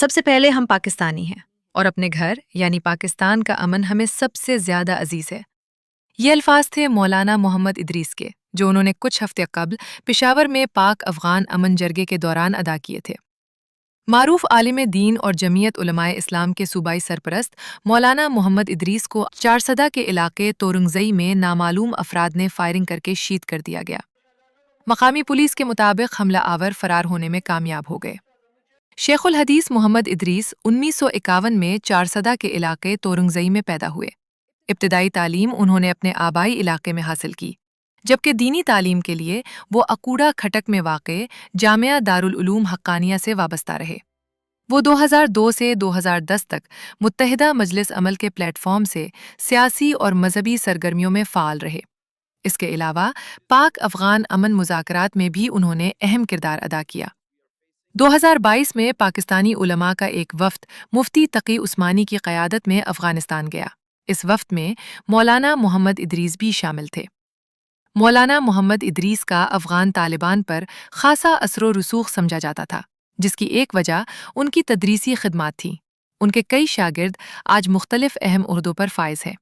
سب سے پہلے ہم پاکستانی ہیں اور اپنے گھر یعنی پاکستان کا امن ہمیں سب سے زیادہ عزیز ہے۔ یہ الفاظ تھے مولانا محمد ادریس کے، جو انہوں نے کچھ ہفتے قبل پشاور میں پاک افغان امن جرگے کے دوران ادا کیے تھے۔ معروف عالم دین اور جمعیت علماء اسلام کے صوبائی سرپرست مولانا محمد ادریس کو چارسدہ کے علاقے تورنگزئی میں نامعلوم افراد نے فائرنگ کر کے شہید کر دیا گیا۔ مقامی پولیس کے مطابق حملہ آور فرار ہونے میں کامیاب ہو گئے۔ شیخ الحدیث محمد ادریس 1951 میں چارسدہ کے علاقے تورنگزئی میں پیدا ہوئے۔ ابتدائی تعلیم انہوں نے اپنے آبائی علاقے میں حاصل کی، جبکہ دینی تعلیم کے لیے وہ اکوڑا کھٹک میں واقع جامعہ دارالعلوم حقانیہ سے وابستہ رہے۔ وہ 2002 سے 2010 تک متحدہ مجلس عمل کے پلیٹ فارم سے سیاسی اور مذہبی سرگرمیوں میں فعال رہے۔ اس کے علاوہ پاک افغان امن مذاکرات میں بھی انہوں نے اہم کردار ادا کیا۔ 2022 میں پاکستانی علماء کا ایک وفد مفتی تقی عثمانی کی قیادت میں افغانستان گیا۔ اس وفد میں مولانا محمد ادریس بھی شامل تھے۔ مولانا محمد ادریس کا افغان طالبان پر خاصا اثر و رسوخ سمجھا جاتا تھا، جس کی ایک وجہ ان کی تدریسی خدمات تھیں۔ ان کے کئی شاگرد آج مختلف اہم عہدوں پر فائز ہیں۔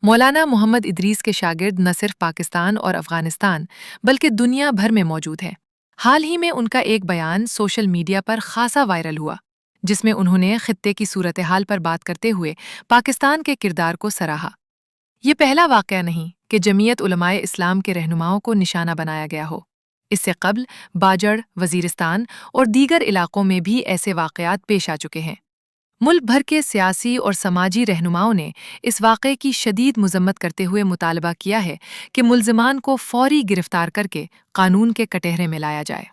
مولانا محمد ادریس کے شاگرد نہ صرف پاکستان اور افغانستان بلکہ دنیا بھر میں موجود ہیں۔ حال ہی میں ان کا ایک بیان سوشل میڈیا پر خاصا وائرل ہوا، جس میں انہوں نے خطے کی صورتحال پر بات کرتے ہوئے پاکستان کے کردار کو سراہا۔ یہ پہلا واقعہ نہیں کہ جمعیت علماء اسلام کے رہنماؤں کو نشانہ بنایا گیا ہو۔ اس سے قبل باجڑ، وزیرستان اور دیگر علاقوں میں بھی ایسے واقعات پیش آ چکے ہیں۔ ملک بھر کے سیاسی اور سماجی رہنماؤں نے اس واقعے کی شدید مذمت کرتے ہوئے مطالبہ کیا ہے کہ ملزمان کو فوری گرفتار کر کے قانون کے کٹہرے میں لایا جائے۔